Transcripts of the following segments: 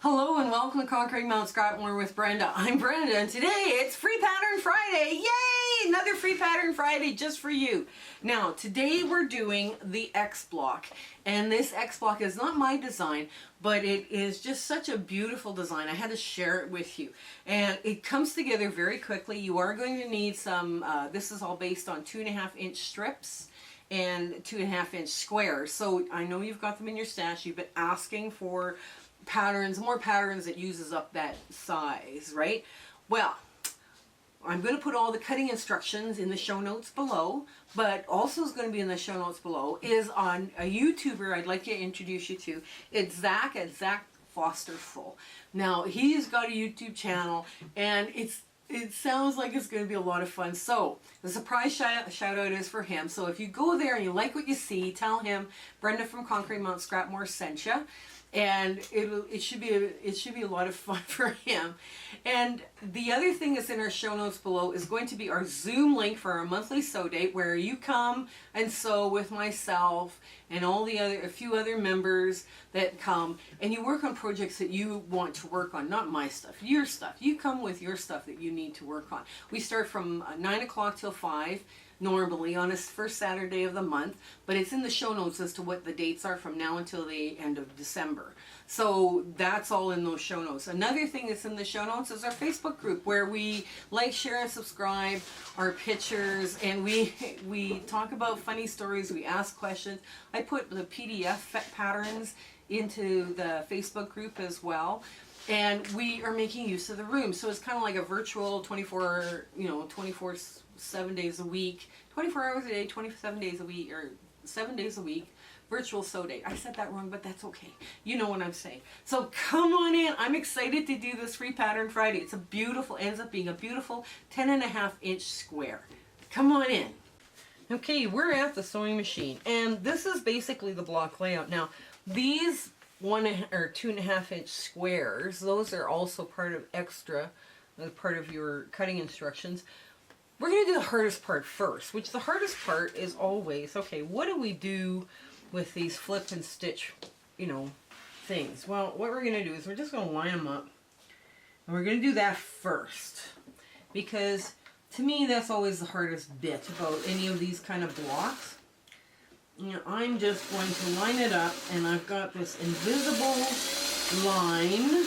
Hello and welcome to Conquering Mount Scrapmore with Brenda. I'm Brenda and today it's Free Pattern Friday. Yay! Another Free Pattern Friday just for you. Now today we're doing the X block, and this X block is not my design, but it is just such a beautiful design. I had to share it with you, and it comes together very quickly. You are going to need some, this is all based on 2.5-inch strips and 2.5-inch squares. So I know you've got them in your stash. You've been asking for patterns, more patterns that uses up that size, right? Well, I'm going to put all the cutting instructions in the show notes below, but also is going to be in the show notes below is on a YouTuber I'd like to introduce you to. It's Zach at zakfosterful. Now, he's got a YouTube channel, and it sounds like it's going to be a lot of fun. So the surprise shout out is for him. So if you go there and you like what you see, tell him Brenda from Conquering Mount Scrapmore sent you. And it should be a lot of fun for him. And the other thing that's in our show notes below is going to be our Zoom link for our monthly sew date, where you come and sew with myself and all the a few other members that come, and you work on projects that you want to work on, not my stuff, your stuff. You come with your stuff that you need to work on. We start from 9 o'clock till 5. Normally on a first Saturday of the month, but it's in the show notes as to what the dates are from now until the end of December. So that's all in those show notes. Another thing that's in the show notes is our Facebook group, where we like, share, and subscribe our pictures, and we talk about funny stories, we ask questions. I put the PDF patterns into the Facebook group as well. And we are making use of the room. So it's kind of like a virtual 7 days a week, 24 hours a day, 27 days a week, or 7 days a week, virtual sew date. I said that wrong, but that's okay. You know what I'm saying. So come on in. I'm excited to do this Free Pattern Friday. It's a beautiful, ends up being a beautiful 10.5-inch square. Come on in. Okay, we're at the sewing machine, and this is basically the block layout. Now, these 2.5-inch squares, those are also part of part of your cutting instructions. We're going to do the hardest part first, which the hardest part is always, okay, what do we do with these flip and stitch, things? Well, what we're going to do is we're just going to line them up, and we're going to do that first, because to me that's always the hardest bit about any of these kind of blocks. I'm just going to line it up, and I've got this invisible line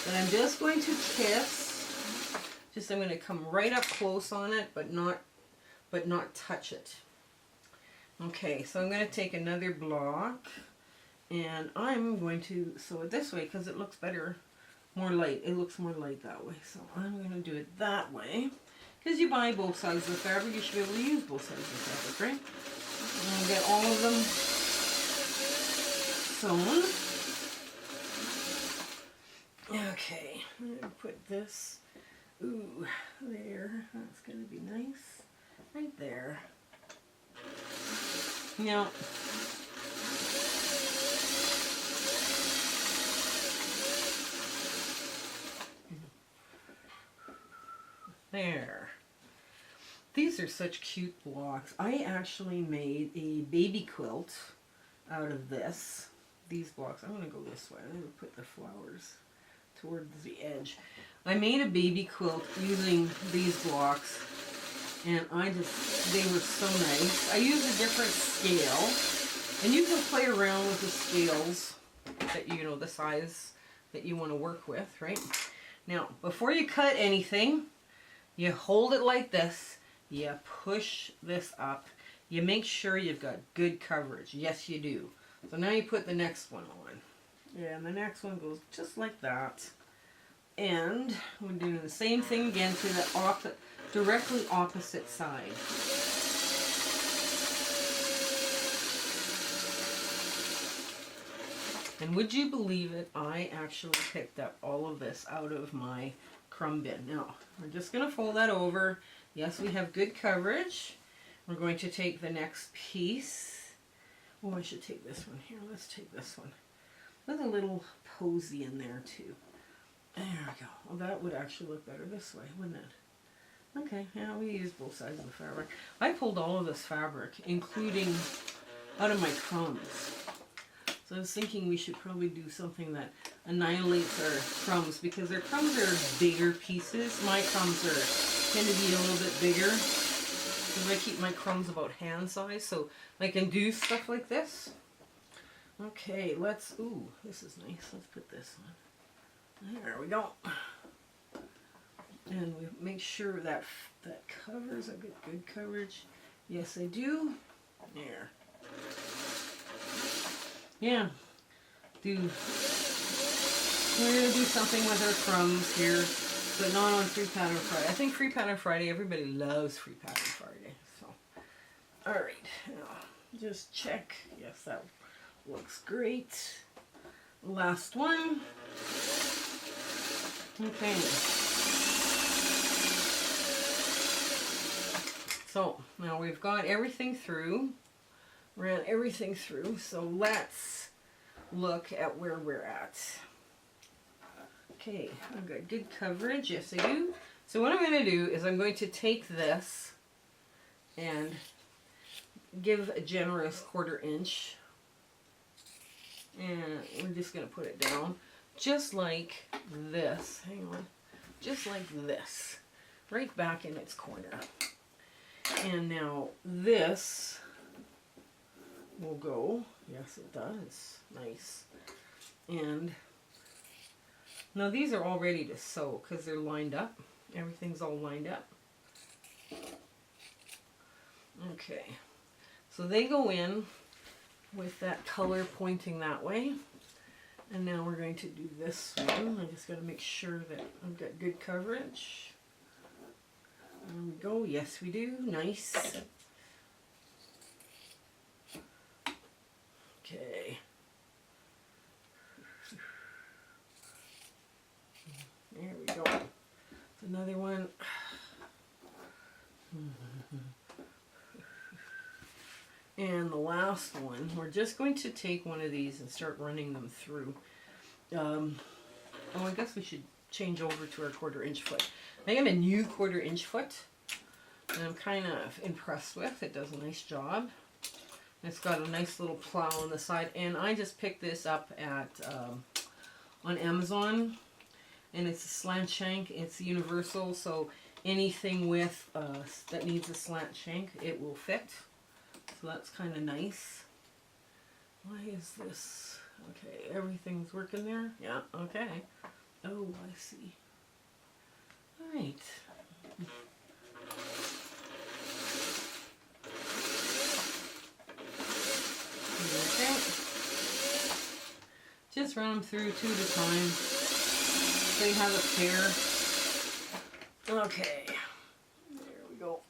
that I'm just going to kiss. I'm going to come right up close on it, but not touch it. Okay, so I'm going to take another block, and I'm going to sew it this way because it looks better, more light. It looks more light that way, so I'm going to do it that way. Because you buy both sides of the fabric, you should be able to use both sides of the fabric, right? And get all of them sewn. Okay, I'm going to put this, there, that's going to be nice, right there. Now, there. These are such cute blocks. I actually made a baby quilt out of these blocks. I'm going to go this way. I'm going to put the flowers towards the edge. I made a baby quilt using these blocks, and they were so nice. I used a different scale, and you can play around with the scales that the size that you want to work with, right? Now, before you cut anything, you hold it like this. You push this up. You make sure you've got good coverage. Yes, you do. So now you put the next one on. Yeah, and the next one goes just like that. And we're doing the same thing again to the directly opposite side. And would you believe it, I actually picked up all of this out of my crumb bin. Now, we're just going to fold that over. Yes, we have good coverage. We're going to take the next piece. Oh, I should take this one here. Let's take this one. With a little posy in there too. There we go. Well, that would actually look better this way, wouldn't it? Okay, yeah, we use both sides of the fabric. I pulled all of this fabric, including out of my crumbs. So I was thinking we should probably do something that annihilates our crumbs, because our crumbs are bigger pieces. My crumbs tend to be a little bit bigger, because I keep my crumbs about hand size, so I can do stuff like this. Okay, ooh, this is nice. Let's put this on. There we go. And we make sure that covers. I've got good coverage. Yes, I do. There. Yeah. We're going to do something with our crumbs here, but not on Free Pattern Friday. I think Free Pattern Friday, everybody loves Free Pattern Friday. So, alright. Now, just check. Yes, that looks great. Last one. Okay. So now we've got everything through, ran everything through, so let's look at where we're at. Okay, I've got good coverage, yes I do. So what I'm going to do is I'm going to take this and give a generous 1/4 inch, and we're just going to put it down just like this, hang on, just like this, right back in its corner. And now this will go, yes it does, nice. And now these are all ready to sew because they're lined up. Everything's all lined up. Okay, so they go in with that color pointing that way. And now we're going to do this one. I just got to make sure that I've got good coverage. There we go. Yes, we do. Nice. Okay. There we go. Another one. And the last one, we're just going to take one of these and start running them through. Oh, I guess we should change over to our 1/4 inch foot. I have a new 1/4 inch foot, and I'm kind of impressed with. It does a nice job. It's got a nice little plow on the side, and I just picked this up at on Amazon, and it's a slant shank. It's universal, so anything with that needs a slant shank, it will fit. So that's kind of nice. Why is this? Okay, everything's working there? Yeah, okay. Oh, I see. Alright. Okay. Just run them through 2 at a time. So you have a pair. Okay. There we go.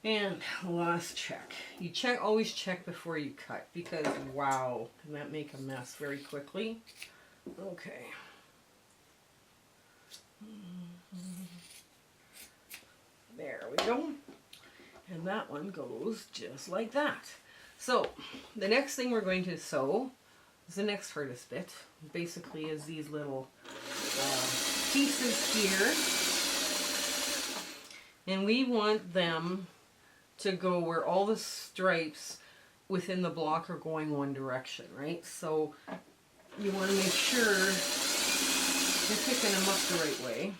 And last check. You always check before you cut, because wow, can that make a mess very quickly. Okay. There we go. And that one goes just like that. So the next thing we're going to sew is the next hardest bit. Basically is these little pieces here. And we want them to go where all the stripes within the block are going one direction, right? So you want to make sure you're picking them up the right way.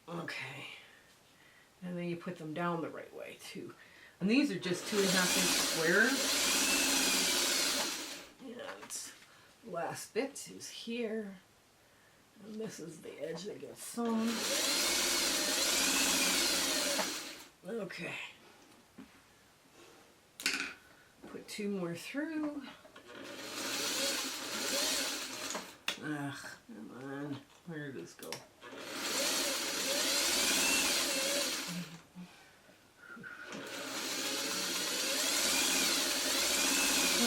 Okay. And then you put them down the right way too. And these are just 2.5 inch squares. And the last bit is here. And this is the edge that gets sewn. Okay. Put 2 more through. Ugh, come on. Where did this go?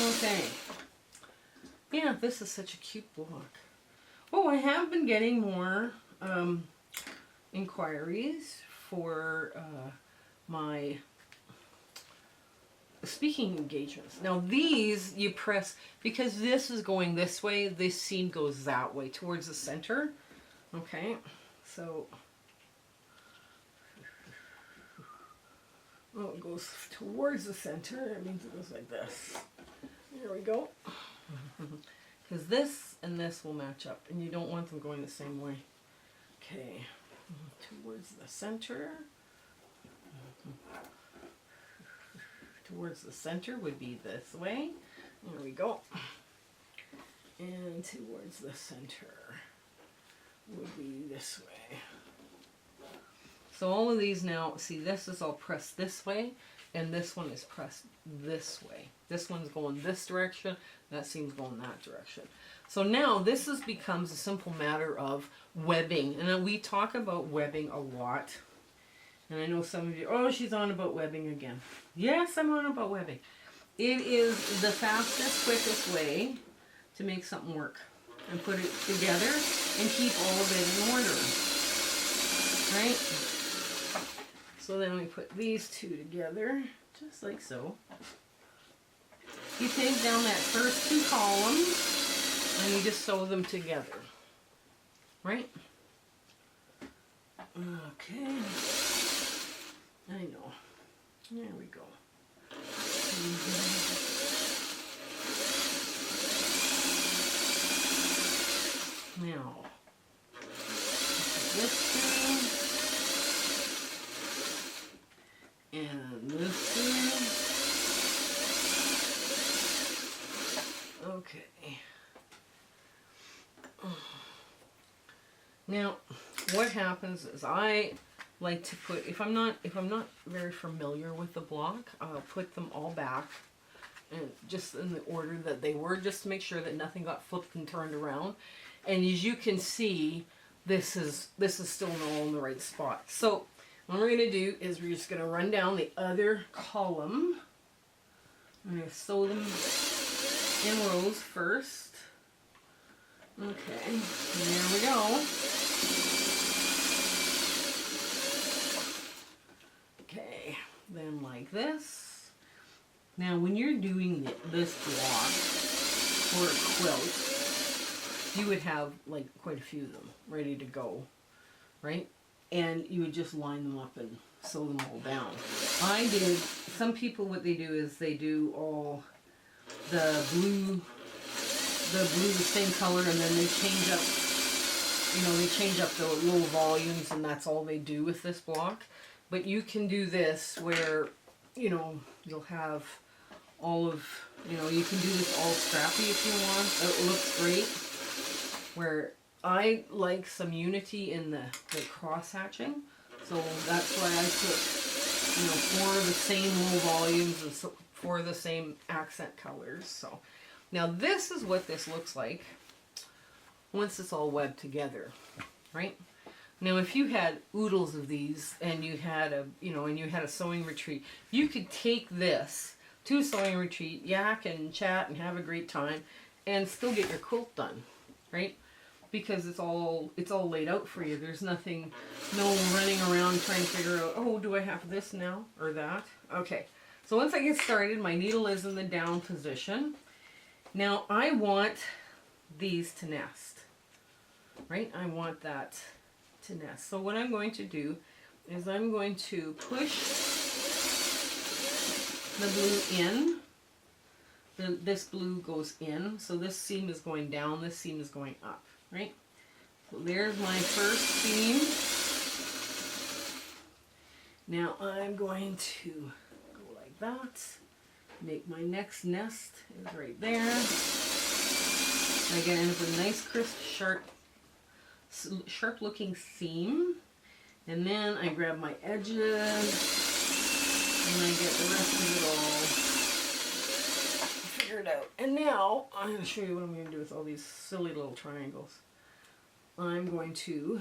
Okay. Yeah, this is such a cute block. Oh, I have been getting more inquiries for my speaking engagements. Now these you press, because this is going this way, this seam goes that way towards the center. Okay, so it goes towards the center. It means it goes like this. There we go. Because this and this will match up, and you don't want them going the same way. Okay, towards the center. Towards the center would be this way. There we go. And towards the center would be this way. So all of these now, see, this is all pressed this way, and this one is pressed this way. This one's going this direction, that seam's going that direction. So now this becomes a simple matter of webbing. And we talk about webbing a lot. And I know some of you, oh, she's on about webbing again. Yes, I'm on about webbing. It is the fastest, quickest way to make something work. And put it together and keep all of it in order. Right? So then we put these two together, just like so. You take down that first two columns and you just sew them together. Right? Okay. I know. There we go. Now, this through, and this through. Okay. Now, what happens is I like to put, if I'm not very familiar with the block, I'll put them all back and just in the order that they were, just to make sure that nothing got flipped and turned around. And as you can see, this is still all in the right spot. So what we're going to do is we're just going to run down the other column. I'm going to sew them in rows first. Okay, and there we go. Okay, then like this. Now when you're doing this block for a quilt, you would have like quite a few of them ready to go, right? And you would just line them up and sew them all down. I did, some people what they do is they do all the blue the same color, and then they change up, they change up the little volumes, and that's all they do with this block. But you can do this where, you'll have all of, you can do this all scrappy if you want. It looks great. Where I like some unity in the cross hatching, so that's why I put, 4 of the same little volumes and 4 of the same accent colors. So now this is what this looks like once it's all webbed together, right? Now if you had oodles of these and you had a sewing retreat, you could take this to a sewing retreat, yak and chat and have a great time, and still get your quilt done, right? Because it's all laid out for you. There's nothing, no running around trying to figure out, oh, do I have this now or that? Okay, so once I get started, my needle is in the down position. Now I want these to nest, right? I want that to nest. So what I'm going to do is I'm going to push the blue in. This blue goes in, so this seam is going down, this seam is going up, right? So there's my first seam. Now I'm going to go like that. Make my next nest is right there. I get in with a nice, crisp, sharp looking seam. And then I grab my edges and I get the rest of it all figured out. And now I'm going to show you what I'm going to do with all these silly little triangles. I'm going to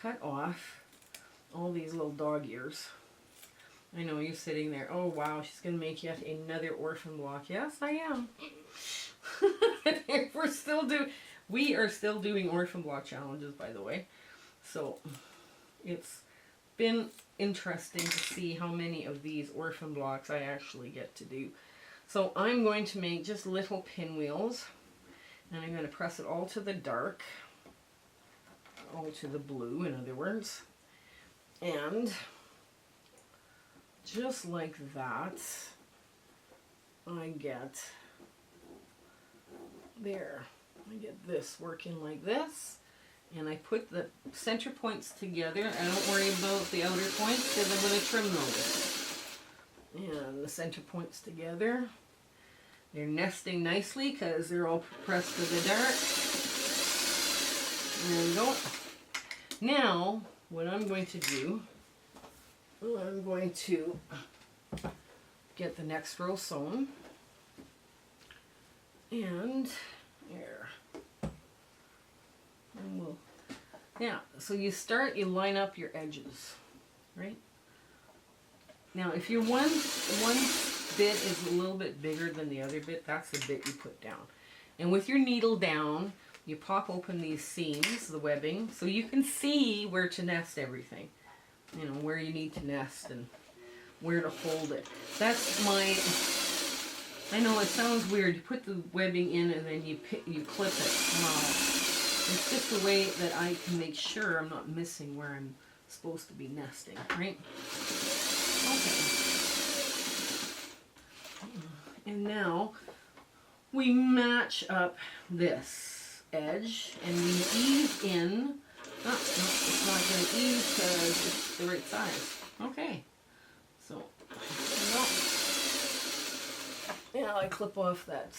cut off all these little dog ears. I know you're sitting there, oh wow, she's going to make yet another orphan block. Yes, I am. We are still doing orphan block challenges, by the way. So it's been interesting to see how many of these orphan blocks I actually get to do. So I'm going to make just little pinwheels, and I'm going to press it all to the dark, all to the blue, in other words. And just like that, I get there. I get this working like this. And I put the center points together. I don't worry about the outer points because I'm going to trim those. And the center points together. They're nesting nicely because they're all pressed to the dart. There we go. Now, what I'm going to do, I'm going to get the next row sewn. And there. And we'll, yeah, so you line up your edges, right? Now, if your one bit is a little bit bigger than the other bit, that's the bit you put down. And with your needle down, you pop open these seams, the webbing, so you can see where to nest everything. You know, where you need to nest and where to hold it. That's my, I know it sounds weird, you put the webbing in and then you clip it. Wow. It's just a way that I can make sure I'm not missing where I'm supposed to be nesting, right? Okay. And now we match up this edge and we ease in. Oh, no, it's not going to ease because it's the right size. Okay. So, now I clip off that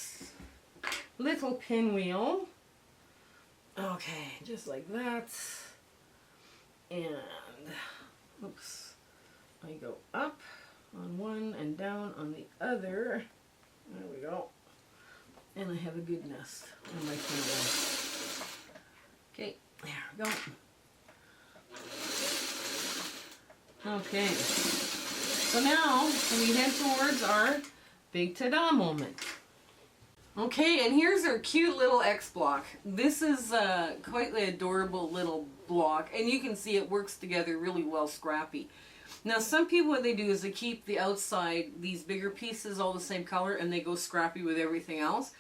little pinwheel. Okay, just like that. And, oops, I go up on one and down on the other. There we go. And I have a good nest on my pinwheel. Okay, there we go. Okay, so now we head towards our big ta-da moment. Okay, and here's our cute little X block. This is quite the adorable little block, and you can see it works together really well scrappy. Now some people, what they do is they keep the outside, these bigger pieces all the same color, and they go scrappy with everything else.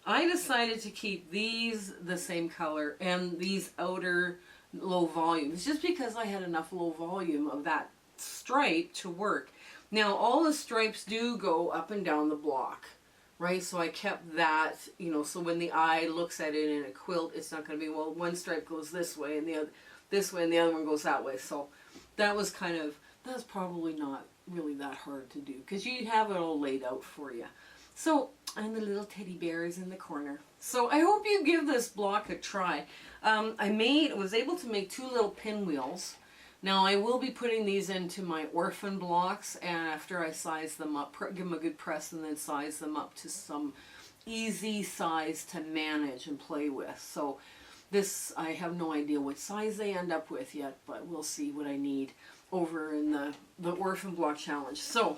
I decided to keep these the same color and these outer low volumes just because I had enough low volume of that stripe to work. Now all the stripes do go up and down the block, right? So I kept that, you know, so when the eye looks at it in a quilt, it's not going to be, well, one stripe goes this way and the other this way and the other one goes that way. So that was that's probably not really that hard to do because you have it all laid out for you. So, and the little teddy bear is in the corner. So I hope you give this block a try. I was able to make 2 little pinwheels. Now I will be putting these into my orphan blocks, and after I size them up, give them a good press and then size them up to some easy size to manage and play with. So this, I have no idea what size they end up with yet, but we'll see what I need over in the orphan block challenge. So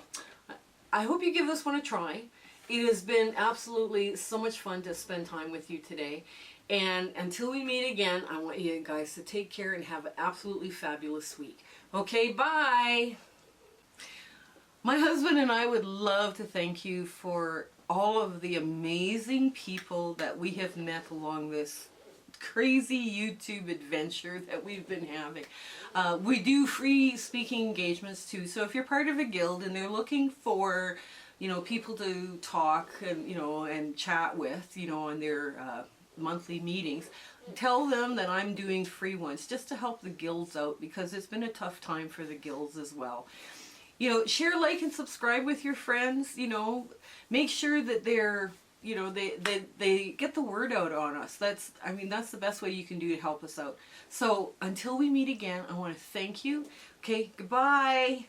I hope you give this one a try. It has been absolutely so much fun to spend time with you today. And until we meet again, I want you guys to take care and have an absolutely fabulous week. Okay, bye! My husband and I would love to thank you for all of the amazing people that we have met along this crazy YouTube adventure that we've been having. We do free speaking engagements too, so if you're part of a guild and they're looking for, you know, people to talk and, you know, and chat with, you know, in their monthly meetings, tell them that I'm doing free ones just to help the guilds out because it's been a tough time for the guilds as well. You know, share, like, and subscribe with your friends. You know, make sure that they're, you know, they get the word out on us. That's the best way you can do to help us out. So until we meet again, I want to thank you. Okay, goodbye.